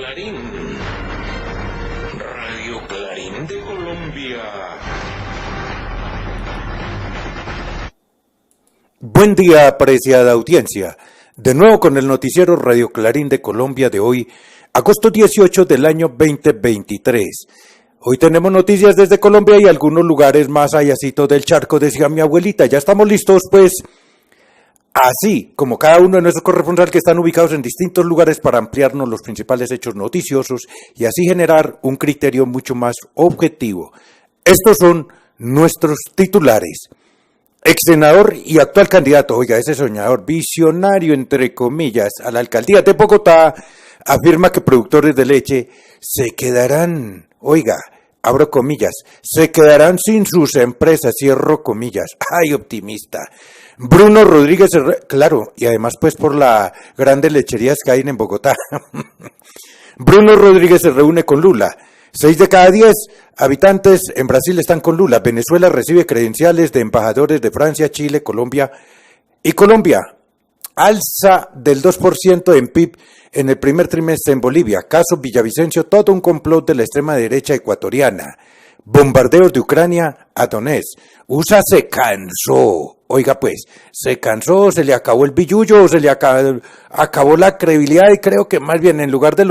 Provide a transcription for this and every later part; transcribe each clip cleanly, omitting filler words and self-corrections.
Clarín. Radio Clarín de Colombia. Buen día, apreciada audiencia. De nuevo con el noticiero Radio Clarín de Colombia de hoy, agosto 18 del año 2023. Hoy tenemos noticias desde Colombia y algunos lugares más allácito del charco, decía mi abuelita. Ya estamos listos, pues, así como cada uno de nuestros corresponsales que están ubicados en distintos lugares para ampliarnos los principales hechos noticiosos y así generar un criterio mucho más objetivo. Estos son nuestros titulares. Ex senador y actual candidato, oiga, ese soñador, visionario entre comillas, a la alcaldía de Bogotá, afirma que productores de leche se quedarán, oiga, abro comillas, se quedarán sin sus empresas, cierro comillas. Ay, optimista. Bruno Rodríguez, claro, y además pues por las grandes lecherías que hay en Bogotá. Bruno Rodríguez se reúne con Lula. 6 de cada 10 habitantes en Brasil están con Lula. Venezuela recibe credenciales de embajadores de Francia, Chile, Colombia y Colombia. Alza del 2% en PIB en el primer trimestre en Bolivia. Caso Villavicencio, todo un complot de la extrema derecha ecuatoriana. Bombardeos de Ucrania a Donetsk. USA se cansó. Oiga pues, se cansó, se le acabó el billullo, se le acabó la credibilidad y creo que más bien en lugar de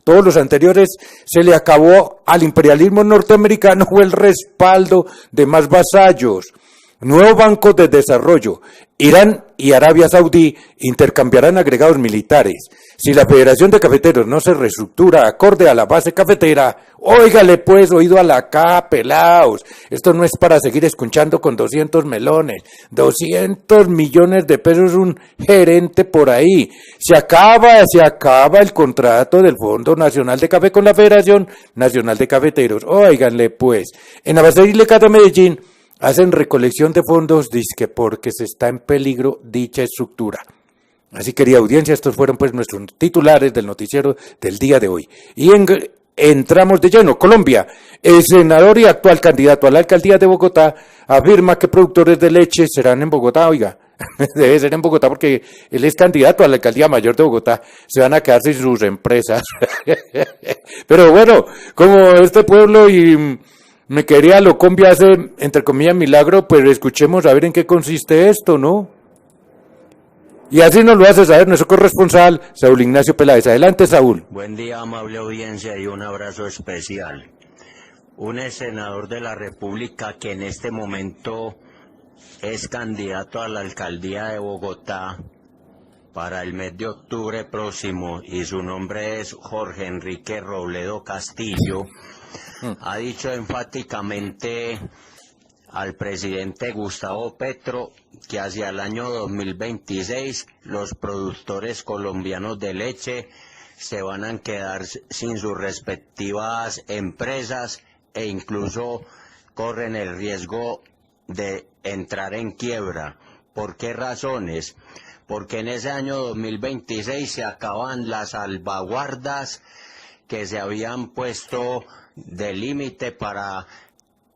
todos los anteriores se le acabó al imperialismo norteamericano el respaldo de más vasallos. Nuevo Banco de Desarrollo. Irán y Arabia Saudí intercambiarán agregados militares. Si la Federación de Cafeteros no se reestructura acorde a la base cafetera, óigale pues, oído a la caja, pelaos. Esto no es para seguir escuchando con 200 melones. 200 millones de pesos un gerente por ahí. Se acaba el contrato del Fondo Nacional de Café con la Federación Nacional de Cafeteros. Óiganle pues. En Abastecerle de Medellín hacen recolección de fondos, dizque porque se está en peligro dicha estructura. Así, querida audiencia, estos fueron pues nuestros titulares del noticiero del día de hoy. Y entramos de lleno. Colombia, el senador y actual candidato a la alcaldía de Bogotá afirma que productores de leche serán en Bogotá, oiga. Debe ser en Bogotá porque él es candidato a la alcaldía mayor de Bogotá. Se van a quedar sin sus empresas. Pero bueno, como este pueblo y me quería Locombia hace, entre comillas, milagro, pues escuchemos a ver en qué consiste esto, ¿no? Y así nos lo hace saber nuestro corresponsal, Saúl Ignacio Peláez. Adelante, Saúl. Buen día, amable audiencia, y un abrazo especial. Un ex senador de la República que en este momento es candidato a la alcaldía de Bogotá para el mes de octubre próximo, y su nombre es Jorge Enrique Robledo Castillo, ha dicho enfáticamente al presidente Gustavo Petro que hacia el año 2026 los productores colombianos de leche se van a quedar sin sus respectivas empresas e incluso corren el riesgo de entrar en quiebra. ¿Por qué razones? Porque en ese año 2026 se acaban las salvaguardas que se habían puesto de límite para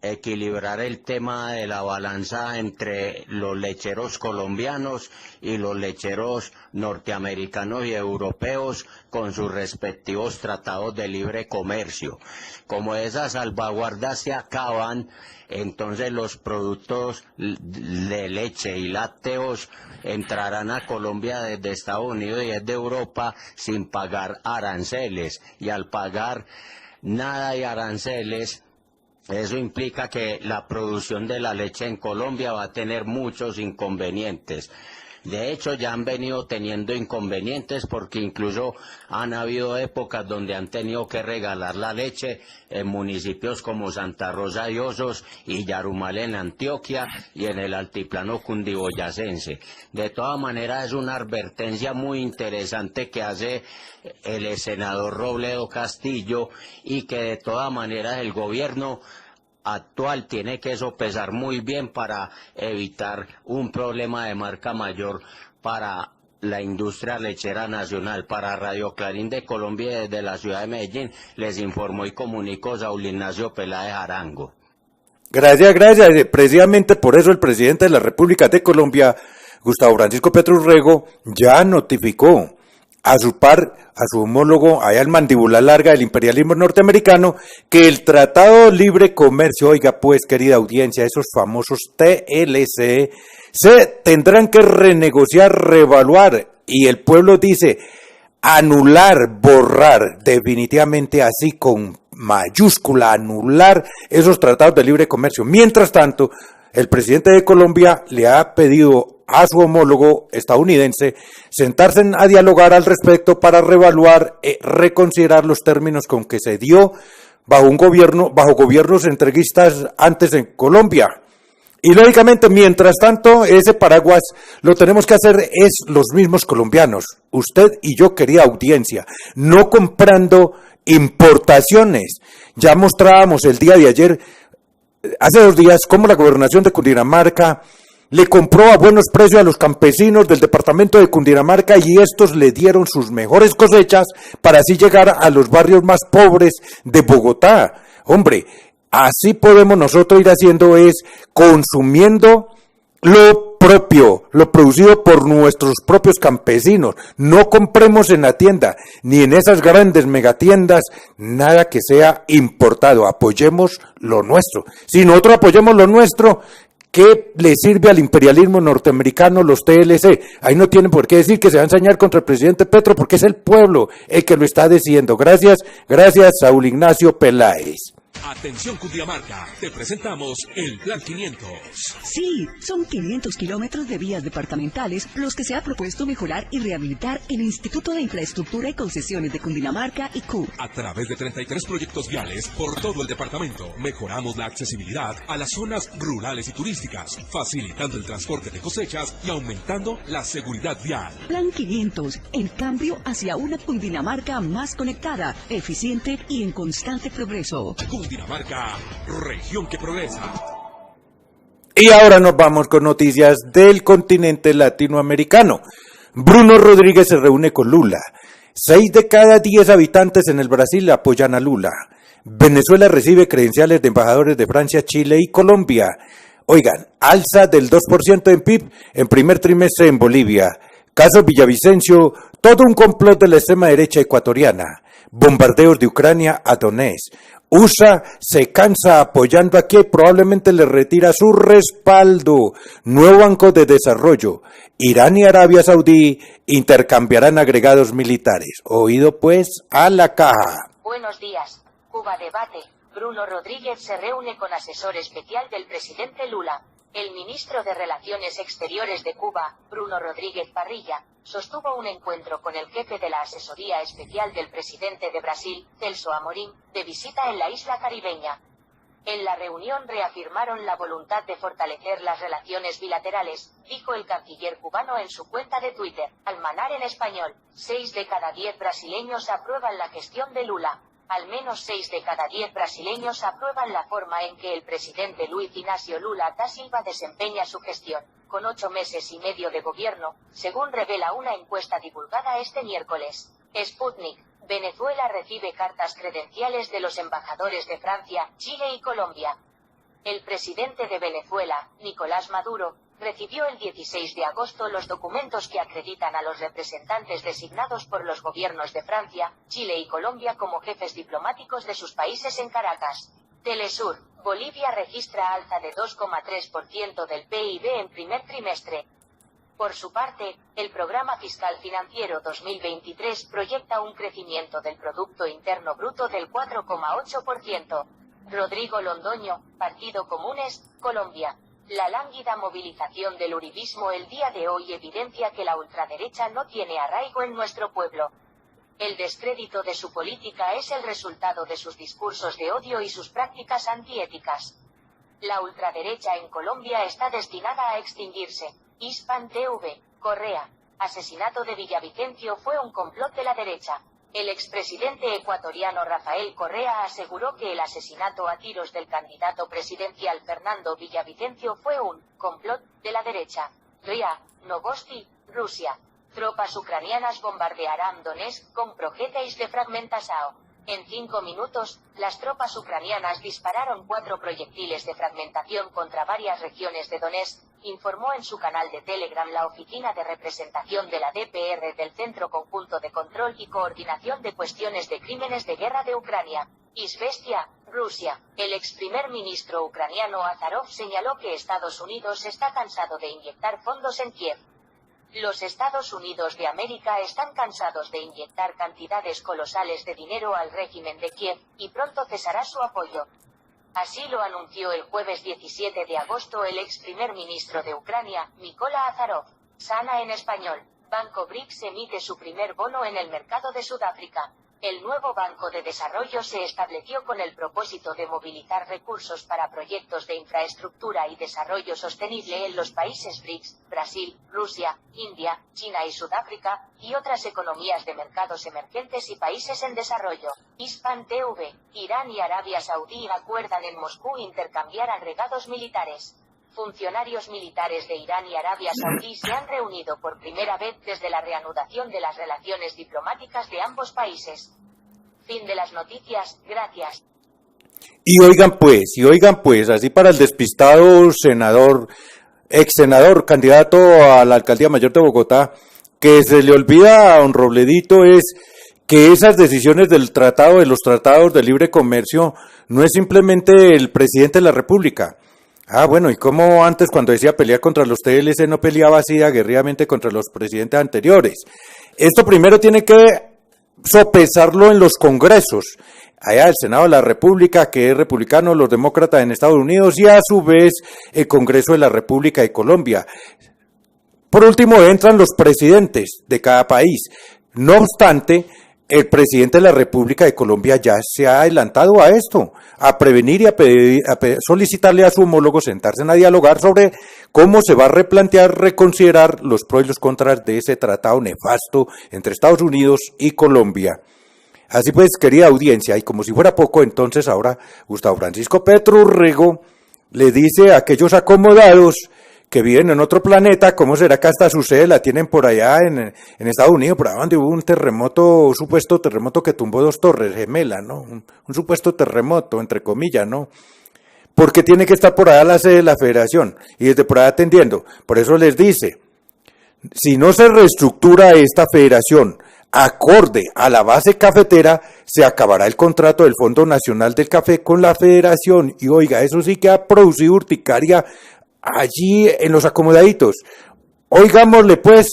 equilibrar el tema de la balanza entre los lecheros colombianos y los lecheros norteamericanos y europeos con sus respectivos tratados de libre comercio. Como esas salvaguardas se acaban, entonces los productos de leche y lácteos entrarán a Colombia desde Estados Unidos y desde Europa sin pagar aranceles, y al pagar nada de aranceles, eso implica que la producción de la leche en Colombia va a tener muchos inconvenientes. De hecho, ya han venido teniendo inconvenientes porque incluso han habido épocas donde han tenido que regalar la leche en municipios como Santa Rosa de Osos y Yarumal en Antioquia y en el altiplano cundiboyacense. De todas maneras, es una advertencia muy interesante que hace el senador Robledo Castillo, y que de todas maneras el gobierno actual tiene que sopesar muy bien para evitar un problema de marca mayor para la industria lechera nacional. Para Radio Clarín de Colombia, desde la ciudad de Medellín, les informó y comunicó Saúl Ignacio Peláez Arango. Gracias. Precisamente por eso el presidente de la República de Colombia, Gustavo Francisco Petro Urrego, ya notificó a su par, a su homólogo allá el mandíbula larga del imperialismo norteamericano, que el Tratado de Libre Comercio, oiga pues querida audiencia, esos famosos TLC, se tendrán que renegociar, reevaluar, y el pueblo dice anular, borrar, definitivamente así con mayúscula, anular esos tratados de libre comercio. Mientras tanto, el presidente de Colombia le ha pedido a su homólogo estadounidense sentarse a dialogar al respecto para reevaluar, reconsiderar los términos con que se dio bajo gobiernos entreguistas antes en Colombia. Y lógicamente, mientras tanto, ese paraguas lo tenemos que hacer es los mismos colombianos, usted y yo, querida audiencia, no comprando importaciones. Ya mostrábamos el día de ayer, hace 2 días, cómo la gobernación de Cundinamarca le compró a buenos precios a los campesinos del departamento de Cundinamarca y estos le dieron sus mejores cosechas para así llegar a los barrios más pobres de Bogotá. Hombre, así podemos nosotros ir haciendo es consumiendo lo propio, lo producido por nuestros propios campesinos. No compremos en la tienda, ni en esas grandes megatiendas, nada que sea importado. Apoyemos lo nuestro. Si nosotros apoyamos lo nuestro, ¿qué le sirve al imperialismo norteamericano los TLC? Ahí no tienen por qué decir que se va a ensañar contra el presidente Petro, porque es el pueblo el que lo está diciendo. Gracias, Saúl Ignacio Peláez. Atención Cundinamarca, te presentamos el Plan 500. Sí, son 500 kilómetros de vías departamentales los que se ha propuesto mejorar y rehabilitar el Instituto de Infraestructura y Concesiones de Cundinamarca, ICU. A través de 33 proyectos viales por todo el departamento, mejoramos la accesibilidad a las zonas rurales y turísticas, facilitando el transporte de cosechas y aumentando la seguridad vial. Plan 500, el cambio hacia una Cundinamarca más conectada, eficiente y en constante progreso. Cundinamarca, región que progresa. Y ahora nos vamos con noticias del continente latinoamericano. Bruno Rodríguez se reúne con Lula. 6 de cada 10 habitantes en el Brasil apoyan a Lula. Venezuela recibe credenciales de embajadores de Francia, Chile y Colombia. Oigan, alza del 2% en PIB en primer trimestre en Bolivia. Caso Villavicencio, todo un complot de la extrema derecha ecuatoriana. Bombardeos de Ucrania a Donetsk. USA se cansa apoyando a Kiev, probablemente le retira su respaldo. Nuevo Banco de Desarrollo. Irán y Arabia Saudí intercambiarán agregados militares. Oído pues a la caja. Buenos días. Cuba debate. Bruno Rodríguez se reúne con asesor especial del presidente Lula. El ministro de Relaciones Exteriores de Cuba, Bruno Rodríguez Parrilla, sostuvo un encuentro con el jefe de la asesoría especial del presidente de Brasil, Celso Amorim, de visita en la isla caribeña. En la reunión reafirmaron la voluntad de fortalecer las relaciones bilaterales, dijo el canciller cubano en su cuenta de Twitter. Almanar en español, 6 de cada 10 brasileños aprueban la gestión de Lula. Al menos 6 de cada 10 brasileños aprueban la forma en que el presidente Luiz Inácio Lula da Silva desempeña su gestión, con 8 meses y medio de gobierno, según revela una encuesta divulgada este miércoles. Sputnik, Venezuela recibe cartas credenciales de los embajadores de Francia, Chile y Colombia. El presidente de Venezuela, Nicolás Maduro, recibió el 16 de agosto los documentos que acreditan a los representantes designados por los gobiernos de Francia, Chile y Colombia como jefes diplomáticos de sus países en Caracas. Telesur, Bolivia registra alza de 2,3% del PIB en primer trimestre. Por su parte, el Programa Fiscal Financiero 2023 proyecta un crecimiento del Producto Interno Bruto del 4,8%. Rodrigo Londoño, Partido Comunes, Colombia. La lánguida movilización del uribismo el día de hoy evidencia que la ultraderecha no tiene arraigo en nuestro pueblo. El descrédito de su política es el resultado de sus discursos de odio y sus prácticas antiéticas. La ultraderecha en Colombia está destinada a extinguirse. Hispan TV, Correa. Asesinato de Villavicencio fue un complot de la derecha. El expresidente ecuatoriano Rafael Correa aseguró que el asesinato a tiros del candidato presidencial Fernando Villavicencio fue un complot de la derecha. RIA, Novosti, Rusia. Tropas ucranianas bombardearán Donetsk con projétiles de fragmentación. En 5 minutos, las tropas ucranianas dispararon 4 proyectiles de fragmentación contra varias regiones de Donetsk, informó en su canal de Telegram la Oficina de Representación de la DPR del Centro Conjunto de Control y Coordinación de Cuestiones de Crímenes de Guerra de Ucrania, Izvestia, Rusia. El ex primer ministro ucraniano Azarov señaló que Estados Unidos está cansado de inyectar fondos en Kiev. Los Estados Unidos de América están cansados de inyectar cantidades colosales de dinero al régimen de Kiev, y pronto cesará su apoyo. Así lo anunció el jueves 17 de agosto el ex primer ministro de Ucrania, Mykola Azarov. Sana en español. Banco BRICS emite su primer bono en el mercado de Sudáfrica. El nuevo Banco de Desarrollo se estableció con el propósito de movilizar recursos para proyectos de infraestructura y desarrollo sostenible en los países BRICS, Brasil, Rusia, India, China y Sudáfrica, y otras economías de mercados emergentes y países en desarrollo. Hispan TV, Irán y Arabia Saudí acuerdan en Moscú intercambiar agregados militares. Funcionarios militares de Irán y Arabia Saudí se han reunido por primera vez desde la reanudación de las relaciones diplomáticas de ambos países. Fin de las noticias, gracias. Y oigan pues, así para el despistado ex senador, candidato a la alcaldía mayor de Bogotá, que se le olvida a don Robledito es que esas decisiones de los tratados de libre comercio no es simplemente el presidente de la República. Bueno, y como antes cuando decía pelear contra los TLC no peleaba así aguerridamente contra los presidentes anteriores. Esto primero tiene que sopesarlo en los congresos, allá el Senado de la República, que es republicano, los demócratas en Estados Unidos, y a su vez el Congreso de la República de Colombia. Por último entran los presidentes de cada país. No obstante, el presidente de la República de Colombia ya se ha adelantado a esto, a prevenir y a solicitarle a su homólogo sentarse a dialogar sobre cómo se va a replantear, reconsiderar los pros y los contras de ese tratado nefasto entre Estados Unidos y Colombia. Así pues, querida audiencia, y como si fuera poco, entonces ahora Gustavo Francisco Petro Urrego le dice a aquellos acomodados que viven en otro planeta, ¿cómo será que hasta su sede la tienen por allá en Estados Unidos, por allá donde hubo un supuesto terremoto que tumbó 2 torres gemelas, ¿no? Un supuesto terremoto, entre comillas, ¿no? Porque tiene que estar por allá la sede de la federación, y desde por allá atendiendo. Por eso les dice, si no se reestructura esta federación acorde a la base cafetera, se acabará el contrato del Fondo Nacional del Café con la federación, y oiga, eso sí que ha producido urticaria allí en los acomodaditos. Oigámosle pues,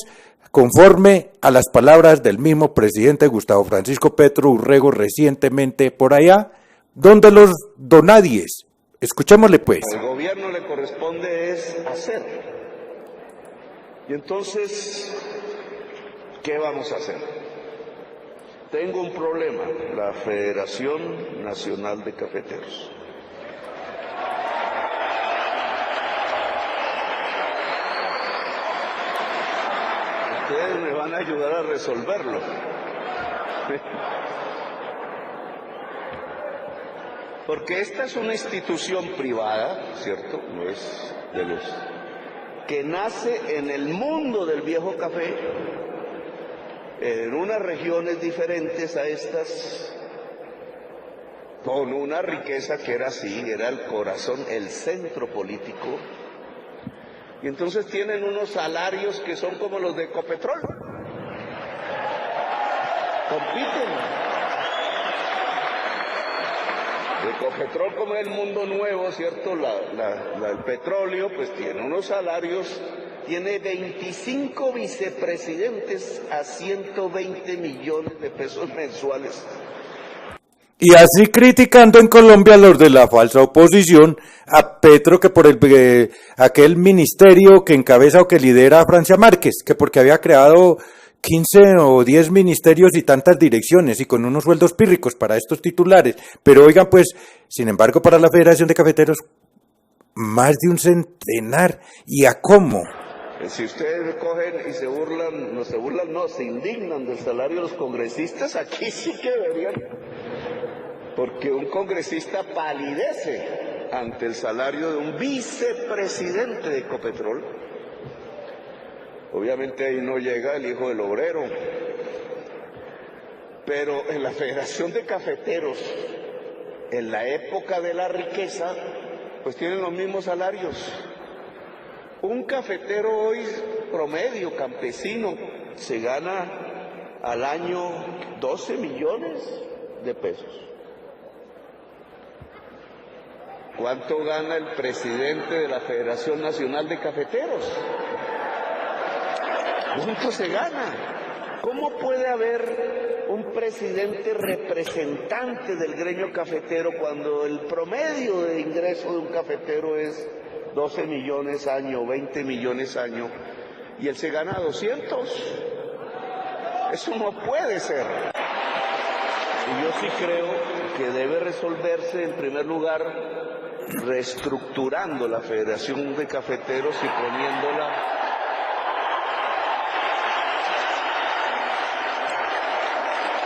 conforme a las palabras del mismo presidente Gustavo Francisco Petro Urrego recientemente por allá, donde los donadies. Escuchémosle pues. Al gobierno le corresponde es hacer. Y entonces, ¿qué vamos a hacer? Tengo un problema, la Federación Nacional de Cafeteros. Ustedes me van a ayudar a resolverlo. Porque esta es una institución privada, ¿cierto? No es de los que nace en el mundo del viejo café, en unas regiones diferentes a estas, con una riqueza que era así, era el corazón, el centro político. Y entonces tienen unos salarios que son como los de Ecopetrol. Compiten. Ecopetrol, como es el mundo nuevo, ¿cierto? El petróleo, pues tiene unos salarios, tiene 25 vicepresidentes a 120 millones de pesos mensuales. Y así criticando en Colombia a los de la falsa oposición, a Petro, que por aquel ministerio que encabeza o que lidera a Francia Márquez, que porque había creado 15 o 10 ministerios y tantas direcciones y con unos sueldos pírricos para estos titulares. Pero oigan pues, sin embargo para la Federación de Cafeteros, más de un centenar. ¿Y a cómo? Si ustedes cogen y se indignan del salario de los congresistas, aquí sí que deberían, porque un congresista palidece ante el salario de un vicepresidente de Ecopetrol. Obviamente ahí no llega el hijo del obrero, pero en la Federación de Cafeteros, en la época de la riqueza, pues tienen los mismos salarios. Un cafetero hoy promedio, campesino, se gana al año 12 millones de pesos. ¿Cuánto gana el presidente de la Federación Nacional de Cafeteros? ¿Cuánto se gana? ¿Cómo puede haber un presidente representante del gremio cafetero cuando el promedio de ingreso de un cafetero es 12 millones año, 20 millones año, y él se gana 200? Eso no puede ser. Y yo sí creo que debe resolverse, en primer lugar, reestructurando la Federación de Cafeteros y poniéndola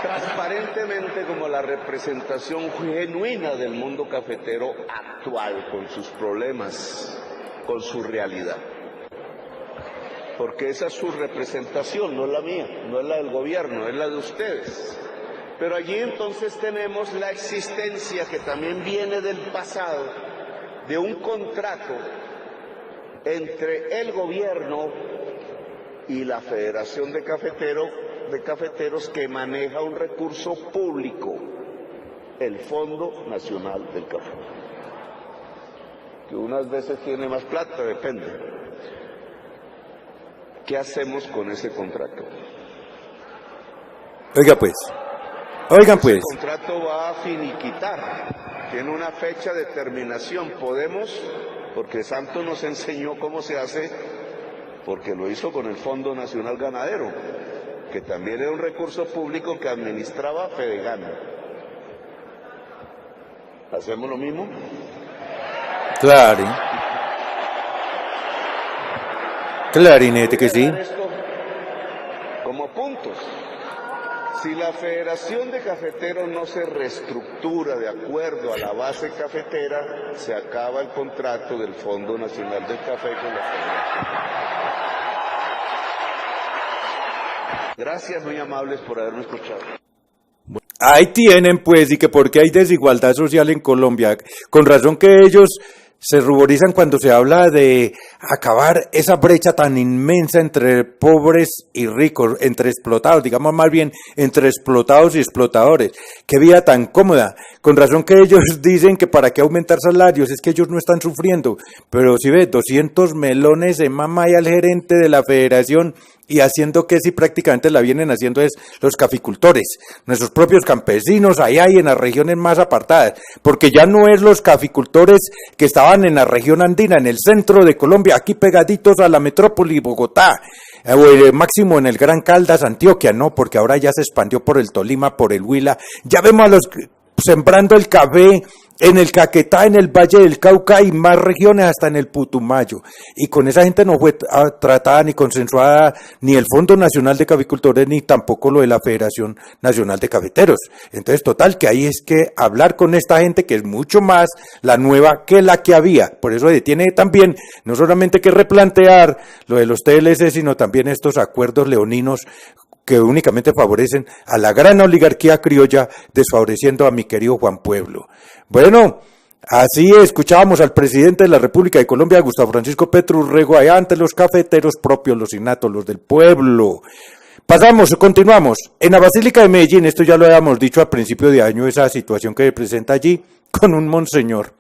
transparentemente como la representación genuina del mundo cafetero actual, con sus problemas, con su realidad. Porque esa es su representación, no es la mía, no es la del gobierno, es la de ustedes. Pero allí entonces tenemos la existencia, que también viene del pasado, de un contrato entre el gobierno y la Federación de Cafeteros que maneja un recurso público, el Fondo Nacional del Café, que unas veces tiene más plata, depende. ¿Qué hacemos con ese contrato? Oigan pues. Ese contrato va a finiquitar, tiene una fecha de terminación. Podemos, porque Santos nos enseñó cómo se hace, porque lo hizo con el Fondo Nacional Ganadero, que también era un recurso público que administraba Fedegana. ¿Hacemos lo mismo? Claro. Clarinete que sí. Esto como puntos. Si la Federación de Cafeteros no se reestructura de acuerdo a la base cafetera, se acaba el contrato del Fondo Nacional del Café con la Federación. Gracias, muy amables, por haberme escuchado. Ahí tienen pues, y que porque hay desigualdad social en Colombia, con razón que ellos se ruborizan cuando se habla de acabar esa brecha tan inmensa entre pobres y ricos, entre explotados, digamos más bien entre explotados y explotadores. Qué vida tan cómoda. Con razón que ellos dicen que para qué aumentar salarios, es que ellos no están sufriendo. Pero si ves, 200 melones se mama ahí al gerente de la federación, y haciendo que si prácticamente la vienen haciendo es los caficultores, nuestros propios campesinos allá y en las regiones más apartadas, porque ya no es los caficultores que estaban en la región andina, en el centro de Colombia, aquí pegaditos a la metrópoli Bogotá, o máximo en el Gran Caldas, Antioquia, no, porque ahora ya se expandió por el Tolima, por el Huila, ya vemos a los sembrando el café en el Caquetá, en el Valle del Cauca y más regiones, hasta en el Putumayo. Y con esa gente no fue tratada ni consensuada ni el Fondo Nacional de Caficultores ni tampoco lo de la Federación Nacional de Cafeteros. Entonces, total, que ahí es que hablar con esta gente que es mucho más la nueva que la que había. Por eso tiene también no solamente que replantear lo de los TLC, sino también estos acuerdos leoninos que únicamente favorecen a la gran oligarquía criolla, desfavoreciendo a mi querido Juan Pueblo. Bueno, así escuchábamos al presidente de la República de Colombia, Gustavo Francisco Petro Urrego, allá ante los cafeteros propios, los innatos, los del pueblo. Continuamos. En la Basílica de Medellín, esto ya lo habíamos dicho a principio de año, esa situación que se presenta allí con un monseñor.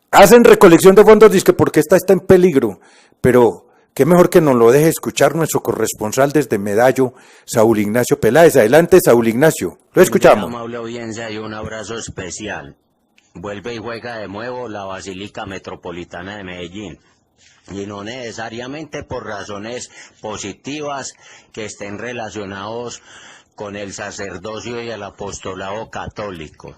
Hacen recolección de fondos, dice que porque esta está en peligro, pero qué mejor que nos lo deje escuchar nuestro corresponsal desde Medallo, Saúl Ignacio Peláez. Adelante, Saúl Ignacio, lo escuchamos. Una amable audiencia y un abrazo especial. Vuelve y juega de nuevo la Basílica Metropolitana de Medellín. Y no necesariamente por razones positivas que estén relacionados con el sacerdocio y el apostolado católico.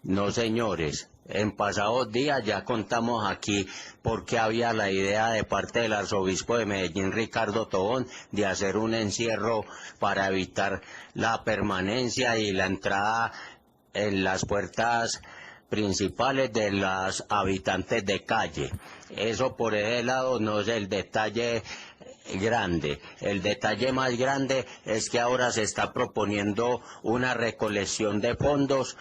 No, señores. En pasados días ya contamos aquí por qué había la idea de parte del arzobispo de Medellín, Ricardo Tobón, de hacer un encierro para evitar la permanencia y la entrada en las puertas principales de los habitantes de calle. Eso por ese lado no es el detalle grande. El detalle más grande es que ahora se está proponiendo una recolección de fondos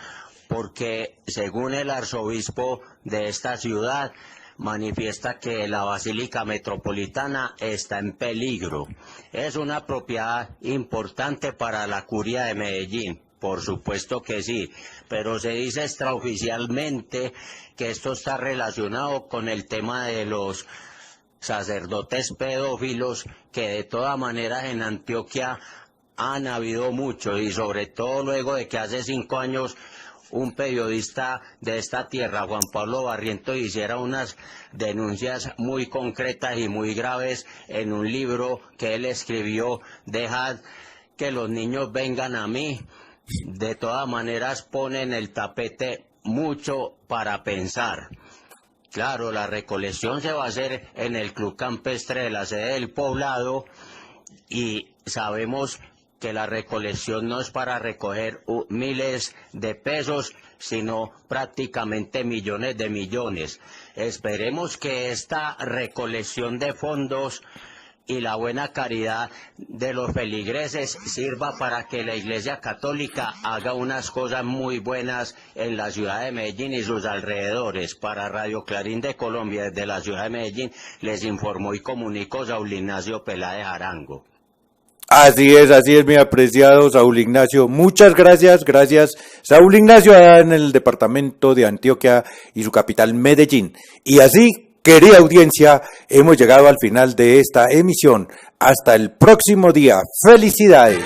porque, según el arzobispo de esta ciudad, manifiesta que la Basílica Metropolitana está en peligro. Es una propiedad importante para la Curia de Medellín. Por supuesto que sí, pero se dice extraoficialmente que esto está relacionado con el tema de los sacerdotes pedófilos, que de todas maneras en Antioquia han habido muchos, y sobre todo luego de que hace 5 años un periodista de esta tierra, Juan Pablo Barrientos, hiciera unas denuncias muy concretas y muy graves en un libro que él escribió, Dejad que los niños vengan a mí. De todas maneras ponen el tapete mucho para pensar. Claro, la recolección se va a hacer en el Club Campestre de la sede del poblado, y sabemos que la recolección no es para recoger miles de pesos, sino prácticamente millones de millones. Esperemos que esta recolección de fondos y la buena caridad de los feligreses sirva para que la Iglesia Católica haga unas cosas muy buenas en la ciudad de Medellín y sus alrededores. Para Radio Clarín de Colombia, desde la ciudad de Medellín, les informó y comunicó Saúl Ignacio Peláez Arango. Así es, mi apreciado Saúl Ignacio. Muchas gracias, Saúl Ignacio, allá en el departamento de Antioquia y su capital Medellín. Y así, querida audiencia, hemos llegado al final de esta emisión. Hasta el próximo día. ¡Felicidades!